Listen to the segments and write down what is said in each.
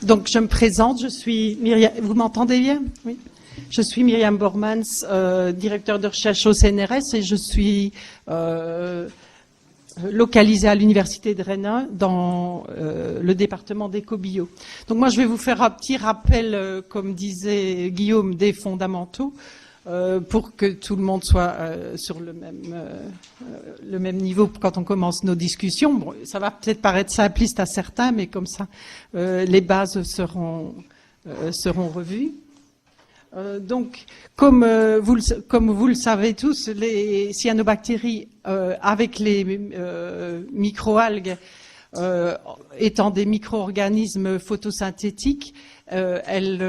Donc, je me présente, je suis Myriam, vous m'entendez bien? Oui. Je suis Myriam Bormans, directeur de recherche au CNRS et je suis localisée à l'Université de Rennes dans le département d'éco-bio. Donc moi, je vais vous faire un petit rappel, comme disait Guillaume, des fondamentaux pour que tout le monde soit sur le même niveau quand on commence nos discussions. Bon, ça va peut-être paraître simpliste à certains, mais comme ça, les bases seront revues. Donc, comme vous le savez tous, les cyanobactéries avec les microalgues étant des micro-organismes photosynthétiques, elles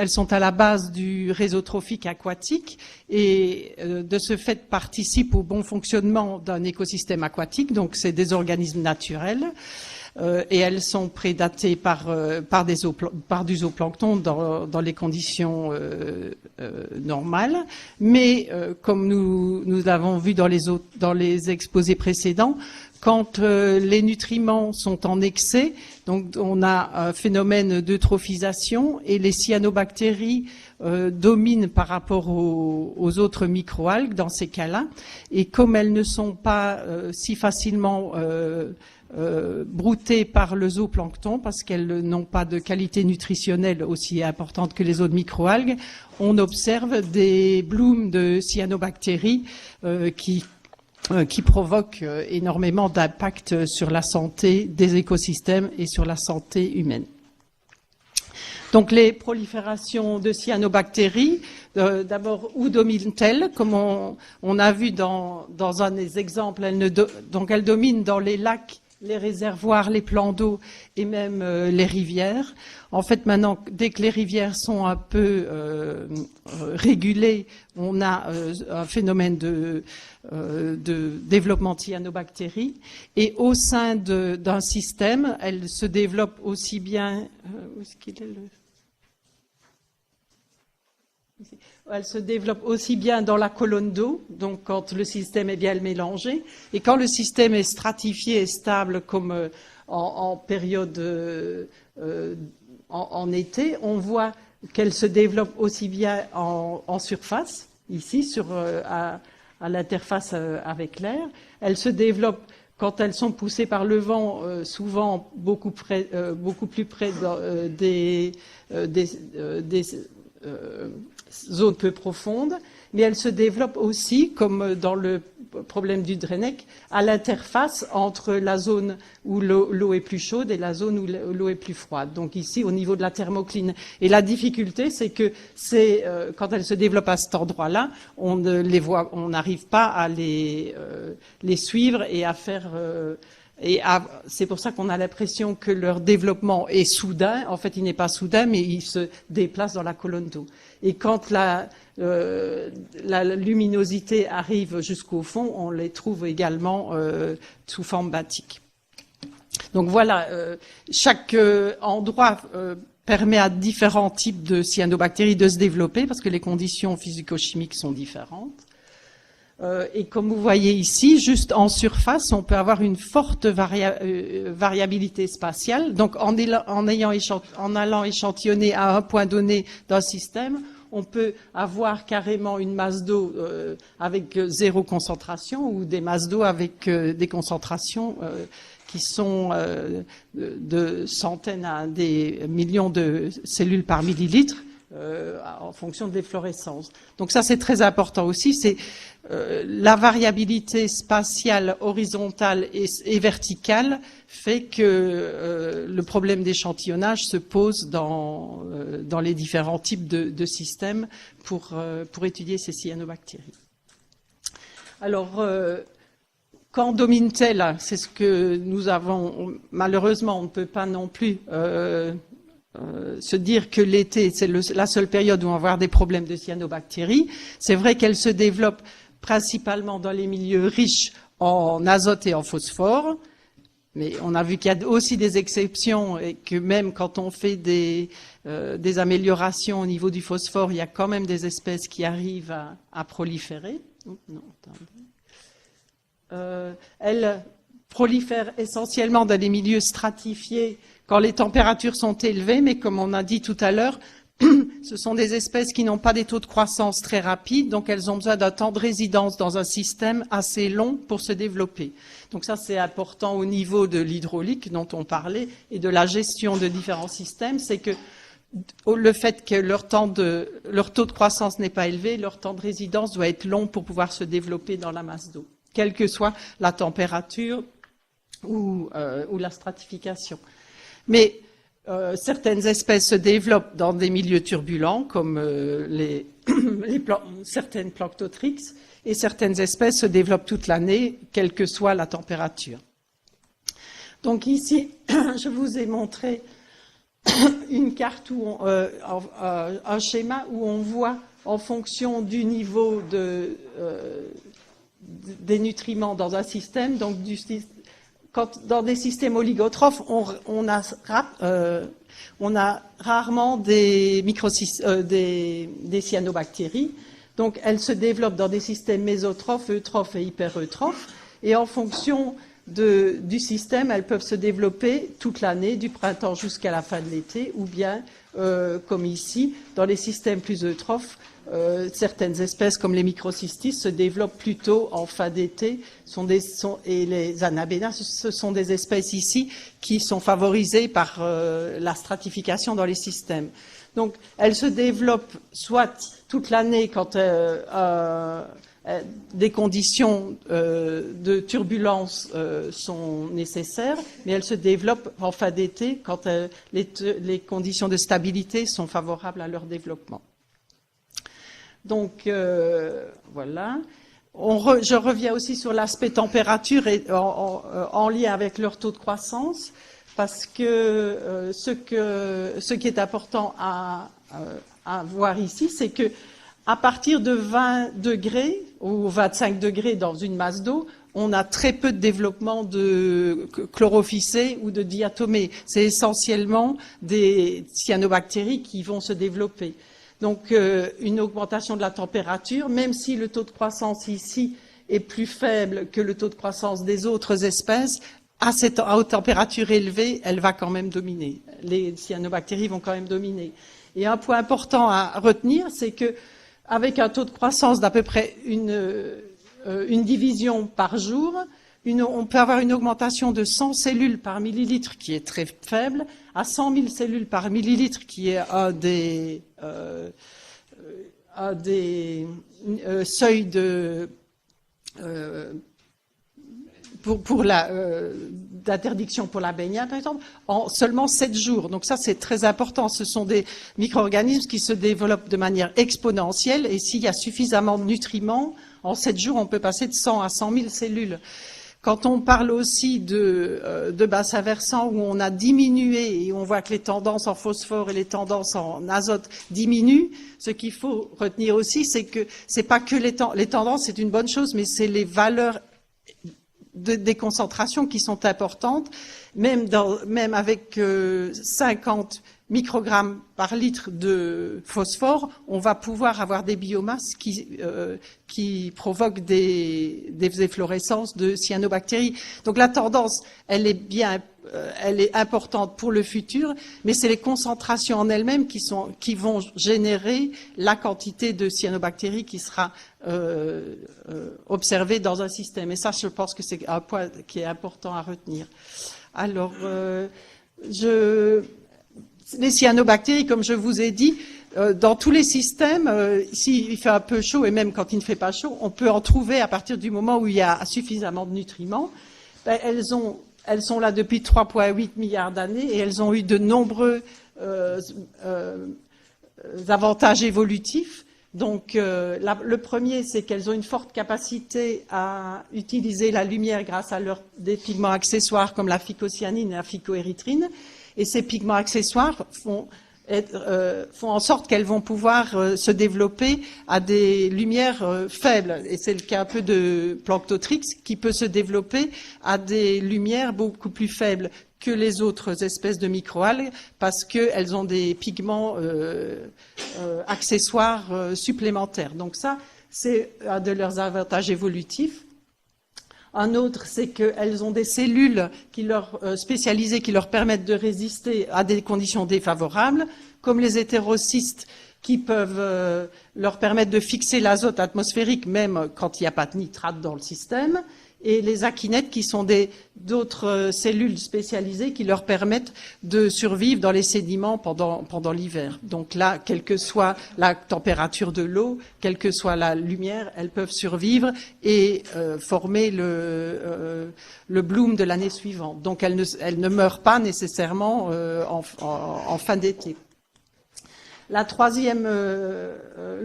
sont à la base du réseau trophique aquatique et de ce fait participent au bon fonctionnement d'un écosystème aquatique. Donc, c'est des organismes naturels. Et elles sont prédatées par du zooplancton dans les conditions normales. Mais comme nous l'avons vu dans les exposés précédents, quand les nutriments sont en excès, donc on a un phénomène d'eutrophisation et les cyanobactéries dominent par rapport aux autres microalgues dans ces cas-là. Et comme elles ne sont pas si facilement broutées par le zooplancton parce qu'elles n'ont pas de qualité nutritionnelle aussi importante que les autres microalgues, on observe des blooms de cyanobactéries qui provoquent énormément d'impact sur la santé des écosystèmes et sur la santé humaine. Donc les proliférations de cyanobactéries, d'abord, où dominent-elles? Comme on a vu dans un des exemples, elles dominent dans les lacs, les réservoirs, les plans d'eau et même les rivières. En fait, maintenant, dès que les rivières sont un peu régulées, on a un phénomène de développement de cyanobactéries. Et au sein d'un système, elles se développent aussi bien... où est-ce qu'il est Elle se développe aussi bien dans la colonne d'eau, donc quand le système est bien mélangé, et quand le système est stratifié et stable, comme en période en été, on voit qu'elle se développe aussi bien en surface, ici, à l'interface avec l'air. Elle se développe quand elles sont poussées par le vent, souvent beaucoup plus près des zones peu profondes, mais elles se développent aussi, comme dans le problème du Drennec, à l'interface entre la zone où l'eau est plus chaude et la zone où l'eau est plus froide. Donc ici, au niveau de la thermocline. Et la difficulté, c'est que quand elles se développent à cet endroit-là, on ne les voit, on n'arrive pas à les suivre et à faire... c'est pour ça qu'on a l'impression que leur développement est soudain. En fait, il n'est pas soudain, mais il se déplace dans la colonne d'eau. Et quand la luminosité arrive jusqu'au fond, on les trouve également sous forme batique. Donc voilà, chaque endroit permet à différents types de cyanobactéries de se développer parce que les conditions physico-chimiques sont différentes. Et comme vous voyez ici, juste en surface, on peut avoir une forte variabilité spatiale. Donc, en allant échantillonner à un point donné d'un système, on peut avoir carrément une masse d'eau avec zéro concentration ou des masses d'eau avec des concentrations qui sont de centaines à des millions de cellules par millilitre. En fonction de l'efflorescence. Donc ça, c'est très important aussi. C'est la variabilité spatiale horizontale et verticale fait que le problème d'échantillonnage se pose dans les différents types de systèmes pour étudier ces cyanobactéries. Alors, quand domine-t-elle? C'est ce que nous avons. Malheureusement, on ne peut pas non plus se dire que l'été, c'est la seule période où on va avoir des problèmes de cyanobactéries. C'est vrai qu'elles se développent principalement dans les milieux riches en azote et en phosphore, mais on a vu qu'il y a aussi des exceptions et que même quand on fait des améliorations au niveau du phosphore, il y a quand même des espèces qui arrivent à proliférer. Elles prolifèrent essentiellement dans des milieux stratifiés quand les températures sont élevées, mais comme on a dit tout à l'heure, ce sont des espèces qui n'ont pas des taux de croissance très rapides, donc elles ont besoin d'un temps de résidence dans un système assez long pour se développer. Donc ça, c'est important au niveau de l'hydraulique dont on parlait et de la gestion de différents systèmes, c'est que le fait que leur taux de croissance n'est pas élevé, leur temps de résidence doit être long pour pouvoir se développer dans la masse d'eau, quelle que soit la température ou la stratification. Mais certaines espèces se développent dans des milieux turbulents, comme certaines Planktothrix, et certaines espèces se développent toute l'année, quelle que soit la température. Donc ici, je vous ai montré une carte, un schéma où on voit, en fonction du niveau des nutriments dans un système, donc dans des systèmes oligotrophes, on a rarement des cyanobactéries. Donc, elles se développent dans des systèmes mésotrophes, eutrophes et hypereutrophes. Et en fonction du système, elles peuvent se développer toute l'année, du printemps jusqu'à la fin de l'été, ou bien, comme ici, dans les systèmes plus eutrophes, certaines espèces comme les microcystis se développent plutôt en fin d'été, et les Anabena, ce sont des espèces ici qui sont favorisées par la stratification dans les systèmes. Donc, elles se développent soit toute l'année quand des conditions de turbulence sont nécessaires, mais elles se développent en fin d'été quand les conditions de stabilité sont favorables à leur développement. Donc, voilà. Je reviens aussi sur l'aspect température et en lien avec leur taux de croissance, parce que ce qui est important à voir ici, c'est que à partir de 20 degrés ou 25 degrés dans une masse d'eau, on a très peu de développement de chlorophycées ou de diatomées. C'est essentiellement des cyanobactéries qui vont se développer. Donc, une augmentation de la température, même si le taux de croissance ici est plus faible que le taux de croissance des autres espèces, à haute température élevée, elle va quand même dominer. Les cyanobactéries vont quand même dominer. Et un point important à retenir, c'est que avec un taux de croissance d'à peu près une division par jour, on peut avoir une augmentation de 100 cellules par millilitre qui est très faible, à 100 000 cellules par millilitre qui est un des seuils d'interdiction pour la baignade, par exemple, en seulement 7 jours. Donc ça, c'est très important. Ce sont des micro-organismes qui se développent de manière exponentielle et s'il y a suffisamment de nutriments, en 7 jours, on peut passer de 100 à 100 000 cellules. Quand on parle aussi de bassin versant où on a diminué et on voit que les tendances en phosphore et les tendances en azote diminuent, ce qu'il faut retenir aussi, c'est que c'est pas que les tendances, c'est une bonne chose, mais c'est les valeurs des concentrations qui sont importantes, même avec 50 microgrammes par litre de phosphore, on va pouvoir avoir des biomasses qui provoquent des efflorescences de cyanobactéries. Donc la tendance, elle est importante pour le futur, mais c'est les concentrations en elles-mêmes qui vont générer la quantité de cyanobactéries qui sera observée dans un système. Et ça, je pense que c'est un point qui est important à retenir. Alors, les cyanobactéries, comme je vous ai dit, dans tous les systèmes, s'il fait un peu chaud et même quand il ne fait pas chaud, on peut en trouver à partir du moment où il y a suffisamment de nutriments. Elles sont là depuis 3,8 milliards d'années et elles ont eu de nombreux avantages évolutifs. Donc, le premier, c'est qu'elles ont une forte capacité à utiliser la lumière grâce à des pigments accessoires comme la phycocyanine et la phycoérythrine. Et ces pigments accessoires font en sorte qu'elles vont pouvoir se développer à des lumières faibles. Et c'est le cas un peu de Planktothrix qui peut se développer à des lumières beaucoup plus faibles que les autres espèces de microalgues parce qu'elles ont des pigments accessoires supplémentaires. Donc ça, c'est un de leurs avantages évolutifs. Un autre, c'est qu'elles ont des cellules spécialisées qui leur permettent de résister à des conditions défavorables, comme les hétérocystes qui peuvent leur permettre de fixer l'azote atmosphérique même quand il n'y a pas de nitrate dans le système, et les akinètes qui sont d'autres cellules spécialisées qui leur permettent de survivre dans les sédiments pendant l'hiver. Donc là, quelle que soit la température de l'eau, quelle que soit la lumière, elles peuvent survivre et former le bloom de l'année suivante. Donc elles ne meurent pas nécessairement en fin d'été. Le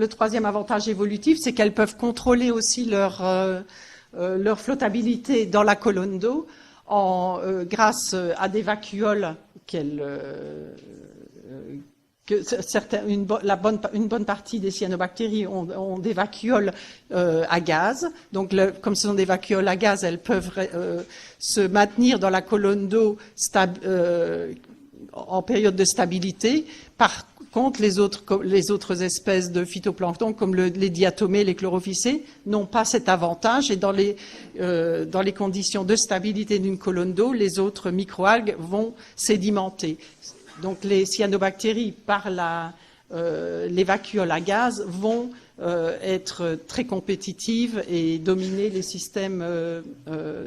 troisième avantage évolutif, c'est qu'elles peuvent contrôler aussi leur flottabilité dans la colonne d'eau grâce à des vacuoles une bonne partie des cyanobactéries ont des vacuoles à gaz. Donc, comme ce sont des vacuoles à gaz, elles peuvent se maintenir dans la colonne d'eau en période de stabilité. Par contre, les autres espèces de phytoplancton, comme les diatomées, les chlorophycées, n'ont pas cet avantage. Et dans les conditions de stabilité d'une colonne d'eau, les autres microalgues vont sédimenter. Donc, les cyanobactéries, par les vacuoles à gaz, vont être très compétitives et dominer les systèmes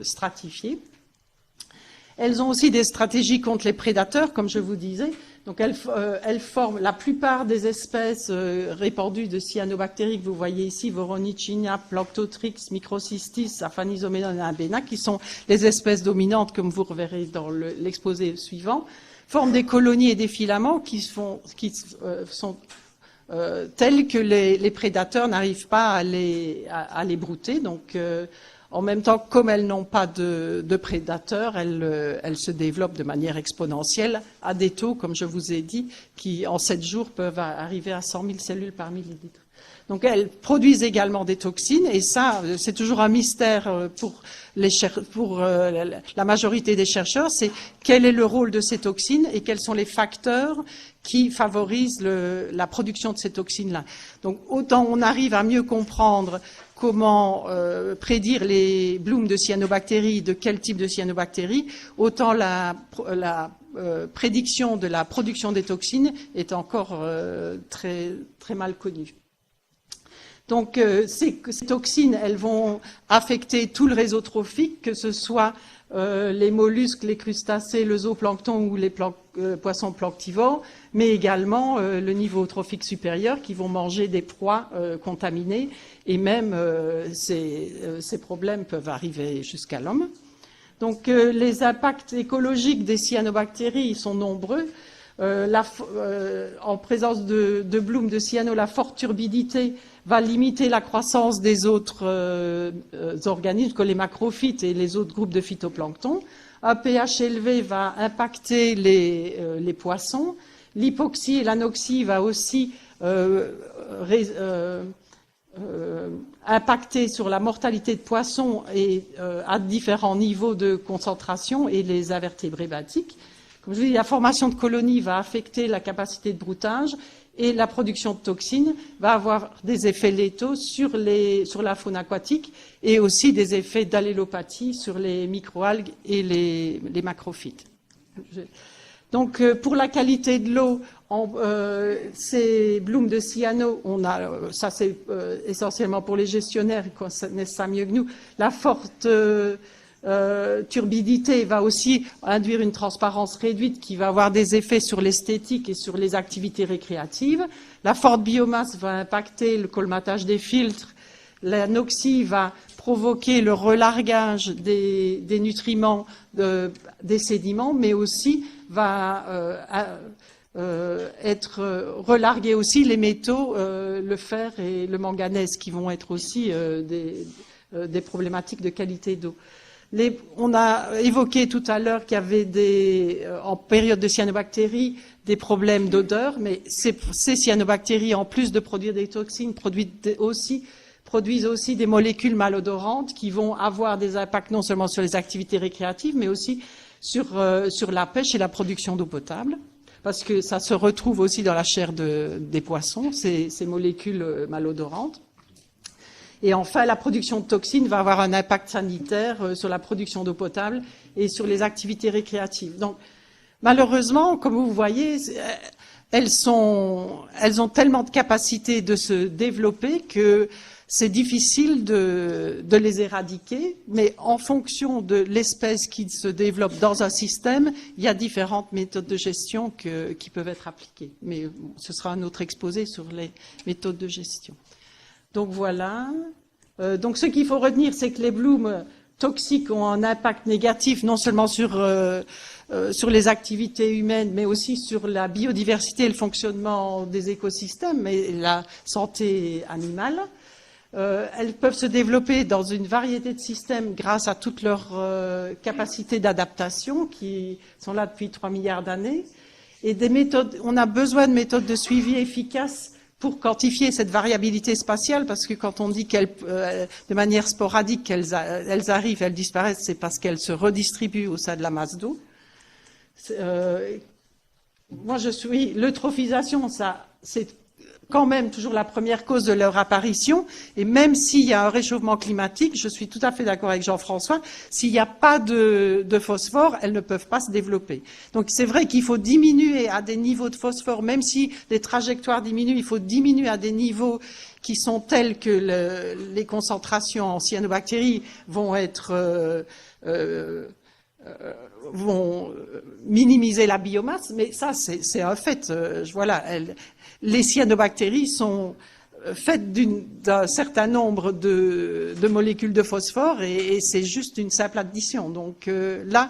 stratifiés. Elles ont aussi des stratégies contre les prédateurs, comme je vous disais. Donc, elles forment la plupart des espèces répandues de cyanobactéries que vous voyez ici, Voronicinia, Planktothrix, Microcystis, Aphanisomena abena, qui sont les espèces dominantes, comme vous reverrez dans l'exposé suivant, forment des colonies et des filaments qui sont tels que les prédateurs n'arrivent pas à les brouter. Donc, en même temps, comme elles n'ont pas de prédateurs, elles se développent de manière exponentielle à des taux, comme je vous ai dit, qui en 7 jours peuvent arriver à 100 000 cellules par millilitre. Donc elles produisent également des toxines, et ça, c'est toujours un mystère pour la majorité des chercheurs, c'est quel est le rôle de ces toxines et quels sont les facteurs qui favorisent la production de ces toxines-là. Donc autant on arrive à mieux comprendre comment prédire les blooms de cyanobactéries, de quel type de cyanobactéries, autant la prédiction de la production des toxines est encore très, très mal connue. Donc ces toxines, elles vont affecter tout le réseau trophique, que ce soit les mollusques, les crustacés, le zooplancton ou les poissons planctivores, mais également le niveau trophique supérieur qui vont manger des proies contaminées, et même ces problèmes peuvent arriver jusqu'à l'homme. Donc les impacts écologiques des cyanobactéries sont nombreux. En présence de bloom de cyano, la forte turbidité va limiter la croissance des autres organismes, comme les macrophytes et les autres groupes de phytoplancton. Un pH élevé va impacter les poissons. L'hypoxie et l'anoxie va aussi impacter sur la mortalité de poissons et à différents niveaux de concentration et les invertébrés benthiques. Comme je vous dis, la formation de colonies va affecter la capacité de broutage, et la production de toxines va avoir des effets létaux sur la faune aquatique et aussi des effets d'allélopathie sur les microalgues et les macrophytes. Donc, pour la qualité de l'eau, ces blooms de cyano, ça c'est essentiellement pour les gestionnaires, ils connaissent ça mieux que nous, la forte turbidité va aussi induire une transparence réduite qui va avoir des effets sur l'esthétique et sur les activités récréatives. La forte biomasse va impacter le colmatage des filtres. L'anoxie va provoquer le relargage des nutriments des sédiments, mais aussi va être relargué aussi les métaux, le fer et le manganèse, qui vont être aussi des problématiques de qualité d'eau. On a évoqué tout à l'heure qu'il y avait en période de cyanobactéries des problèmes d'odeur, mais ces cyanobactéries, en plus de produire des toxines, produisent aussi des molécules malodorantes qui vont avoir des impacts non seulement sur les activités récréatives, mais aussi sur la pêche et la production d'eau potable, parce que ça se retrouve aussi dans la chair des poissons, ces molécules malodorantes. Et enfin, la production de toxines va avoir un impact sanitaire sur la production d'eau potable et sur les activités récréatives. Donc, malheureusement, comme vous voyez, elles ont tellement de capacité de se développer que c'est difficile de les éradiquer, mais en fonction de l'espèce qui se développe dans un système, il y a différentes méthodes de gestion qui peuvent être appliquées. Mais ce sera un autre exposé sur les méthodes de gestion. Donc voilà. Donc ce qu'il faut retenir, c'est que les blooms toxiques ont un impact négatif non seulement sur les activités humaines, mais aussi sur la biodiversité et le fonctionnement des écosystèmes et la santé animale. Elles peuvent se développer dans une variété de systèmes grâce à toutes leurs capacités d'adaptation qui sont là depuis 3 milliards d'années. Et des méthodes, on a besoin de méthodes de suivi efficaces pour quantifier cette variabilité spatiale, parce que quand on dit qu'elles, de manière sporadique, elles arrivent, elles disparaissent, c'est parce qu'elles se redistribuent au sein de la masse d'eau. Moi, l'eutrophisation, ça, c'est quand même toujours la première cause de leur apparition, et même s'il y a un réchauffement climatique, je suis tout à fait d'accord avec Jean-François, s'il n'y a pas de phosphore, elles ne peuvent pas se développer. Donc c'est vrai qu'il faut diminuer à des niveaux de phosphore, même si les trajectoires diminuent, il faut diminuer à des niveaux qui sont tels que les concentrations en cyanobactéries vont être vont minimiser la biomasse, mais ça c'est un fait. Voilà, les cyanobactéries sont faites d'un certain nombre de molécules de phosphore et c'est juste une simple addition. Donc là,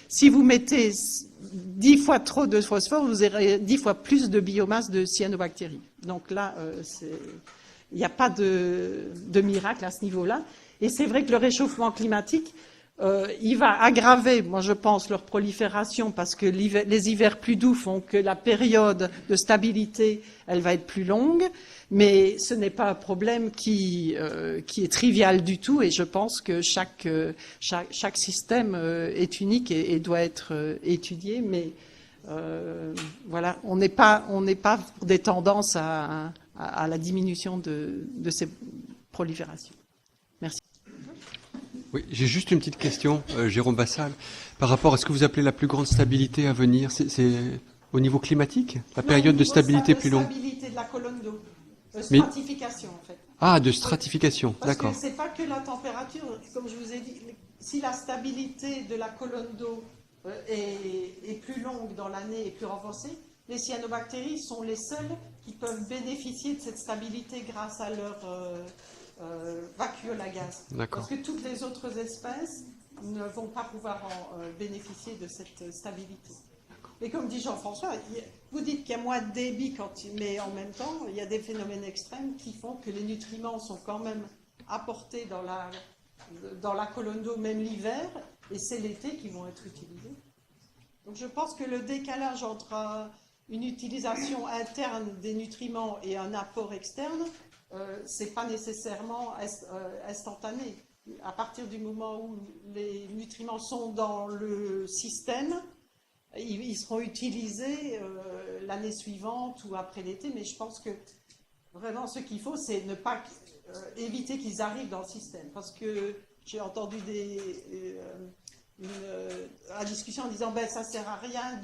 si vous mettez 10 fois trop de phosphore, vous aurez 10 fois plus de biomasse de cyanobactéries. Donc là, il n'y a pas de miracle à ce niveau-là. Et c'est vrai que le réchauffement climatique, il va aggraver, moi je pense, leur prolifération parce que les hivers plus doux font que la période de stabilité, elle va être plus longue, mais ce n'est pas un problème qui est trivial du tout et je pense que chaque système est unique et doit être étudié, mais voilà, on n'est pas pour des tendances à la diminution de ces proliférations. Merci. Oui, j'ai juste une petite question, Jérôme Vassal, par rapport à ce que vous appelez la plus grande stabilité à venir. C'est au niveau climatique, la période de stabilité plus longue. Stabilité de la colonne d'eau, stratification en fait. Ah, de stratification, d'accord. Parce que c'est pas que la température, comme je vous ai dit, si la stabilité de la colonne d'eau est plus longue dans l'année et plus renforcée, les cyanobactéries sont les seules qui peuvent bénéficier de cette stabilité grâce à leur vacuole à gaz. Parce que toutes les autres espèces ne vont pas pouvoir en bénéficier de cette stabilité. Et comme dit Jean-François, vous dites qu'il y a moins de débit, mais en même temps, il y a des phénomènes extrêmes qui font que les nutriments sont quand même apportés dans la colonne d'eau, même l'hiver, et c'est l'été qu'ils vont être utilisés. Donc je pense que le décalage entre une utilisation interne des nutriments et un apport externe, c'est pas nécessairement instantané. À partir du moment où les nutriments sont dans le système, ils seront utilisés l'année suivante ou après l'été, mais je pense que vraiment ce qu'il faut, c'est ne pas éviter qu'ils arrivent dans le système. Parce que j'ai entendu la discussion en disant ben, ça ne sert à rien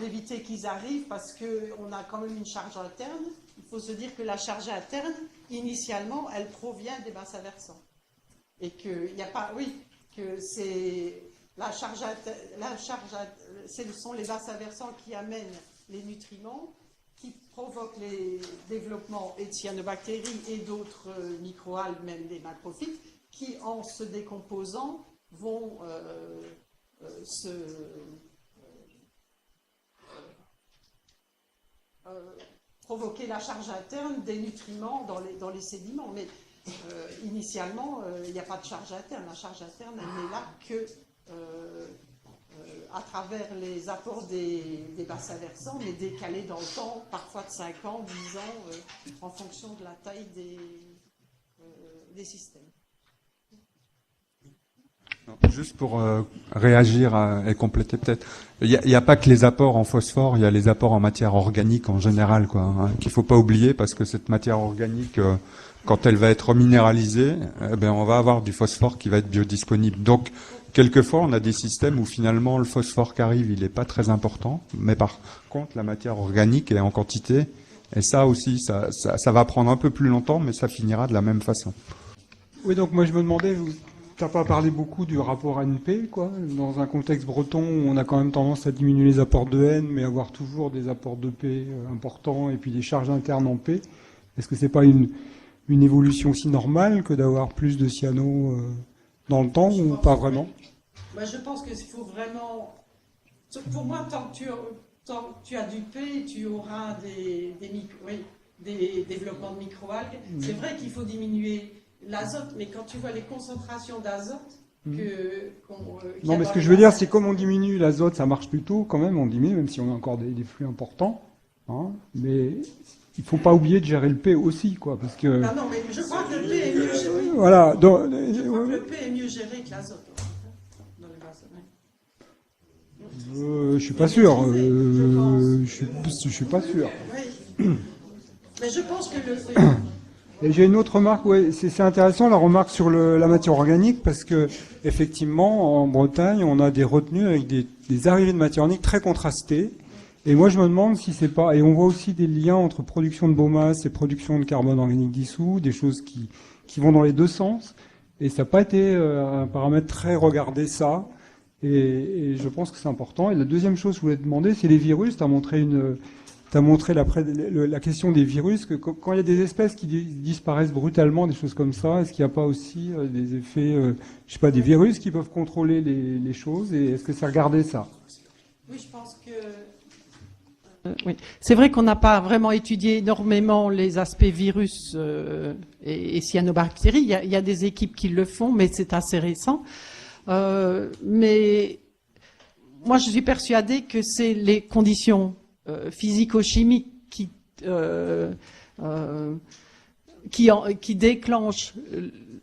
d'éviter qu'ils arrivent parce qu'on a quand même une charge interne. Il faut se dire que la charge interne, initialement, elle provient des bassins versants. Et qu'il n'y a pas, que c'est ce sont les bassins versants qui amènent les nutriments, qui provoquent les développements et de cyanobactéries et d'autres microalgues, même des macrophytes, qui, en se décomposant, vont provoquer la charge interne des nutriments dans les sédiments. Mais initialement, il n'y a pas de charge interne. La charge interne, elle n'est là que à travers les apports des bassins versants, mais décalés dans le temps, parfois de 5 ans, 10 ans, en fonction de la taille des systèmes. Juste pour réagir et compléter peut-être. Il y a pas que les apports en phosphore, il y a les apports en matière organique en général, quoi, hein, qu'il faut pas oublier parce que cette matière organique, quand elle va être minéralisée, on va avoir du phosphore qui va être biodisponible. Donc, quelquefois, on a des systèmes où finalement le phosphore qui arrive, il est pas très important, mais par contre, la matière organique est en quantité. Et ça aussi, ça va prendre un peu plus longtemps, mais ça finira de la même façon. Oui, donc moi je me demandais, t'as pas parlé beaucoup du rapport ANP, quoi, dans un contexte breton où on a quand même tendance à diminuer les apports de N, mais avoir toujours des apports de P importants et puis des charges internes en P. Est-ce que c'est pas une évolution aussi normale que d'avoir plus de cyano dans le temps ou pas vraiment? Je pense qu'il faut vraiment... Pour moi, tant que tu as du P, tu auras des développements de microalgues. C'est vrai qu'il faut diminuer l'azote, mais quand tu vois les concentrations d'azote non, mais ce que je veux dire, c'est comme on diminue l'azote, ça marche plutôt quand même, on diminue, même si on a encore des flux importants. Hein, mais il faut pas oublier de gérer le P aussi, quoi, parce que... Ah non, mais je crois que le P est mieux géré. Voilà. Donc, je crois que le P est mieux géré que l'azote. Dans les bases, je suis pas sûr. Je suis pas sûr. Oui. Mais je pense que le... Et j'ai une autre remarque, ouais, c'est intéressant la remarque sur la matière organique parce que effectivement en Bretagne on a des retenues avec des arrivées de matière organique très contrastées. Et moi je me demande si c'est pas, et on voit aussi des liens entre production de biomasse et production de carbone organique dissous, des choses qui vont dans les deux sens. Et ça n'a pas été un paramètre très regardé ça. Et je pense que c'est important. Et la deuxième chose que je voulais te demander, c'est les virus. Tu as montré la question des virus, que quand il y a des espèces qui disparaissent brutalement, des choses comme ça, est-ce qu'il n'y a pas aussi des effets, je sais pas, des virus qui peuvent contrôler les choses, et est-ce que c'est regardé ça? Oui, je pense que... oui. C'est vrai qu'on n'a pas vraiment étudié énormément les aspects virus et cyanobactéries. Il y a des équipes qui le font, mais c'est assez récent. Mais moi, je suis persuadée que c'est les conditions physico-chimiques qui déclenchent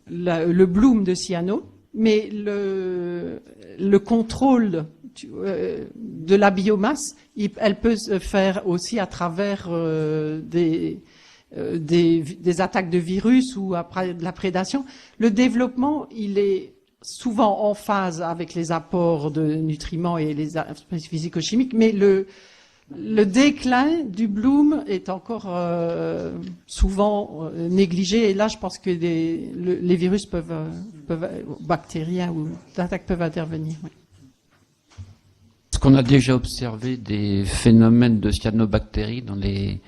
le bloom de cyano, mais le contrôle de la biomasse, elle peut se faire aussi à travers des attaques de virus ou après de la prédation. Le développement, il est souvent en phase avec les apports de nutriments et les aspects physico-chimiques, mais le déclin du bloom est encore souvent négligé. Et là, je pense que les virus bactériens ou d'attaques peuvent intervenir. Oui. Est-ce qu'on a déjà observé des phénomènes de cyanobactéries dans les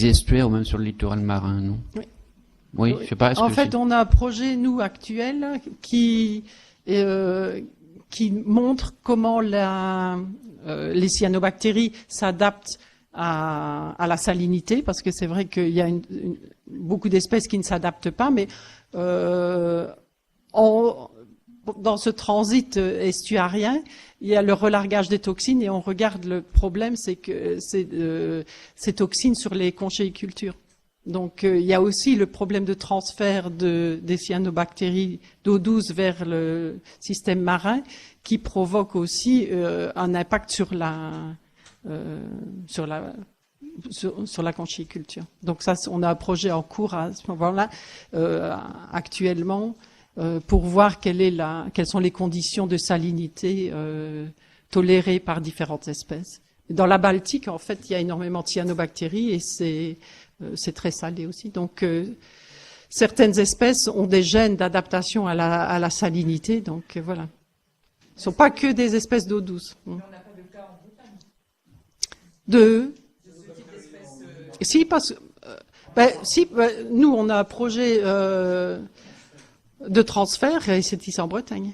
estuaires ou même sur le littoral marin, non? Oui. Oui, je sais pas. En fait, on a un projet, nous, actuel, qui montre comment les cyanobactéries s'adaptent à la salinité, parce que c'est vrai qu'il y a beaucoup d'espèces qui ne s'adaptent pas, mais dans ce transit estuarien, il y a le relargage des toxines, et on regarde le problème, c'est que ces toxines sur les conchylicultures. Donc il y a aussi le problème de transfert des cyanobactéries d'eau douce vers le système marin qui provoque aussi un impact sur la conchyliculture. Donc ça, on a un projet en cours à ce moment-là actuellement pour voir quelles sont les conditions de salinité tolérées par différentes espèces. Dans la Baltique, en fait, il y a énormément de cyanobactéries et c'est très salé aussi. Donc, certaines espèces ont des gènes d'adaptation à la salinité. Donc, voilà. Ce ne sont pas que des espèces d'eau douce. Mais on n'a pas de cas en Bretagne. De ce type d'espèces Si, parce que nous, on a un projet de transfert et c'est ici en Bretagne.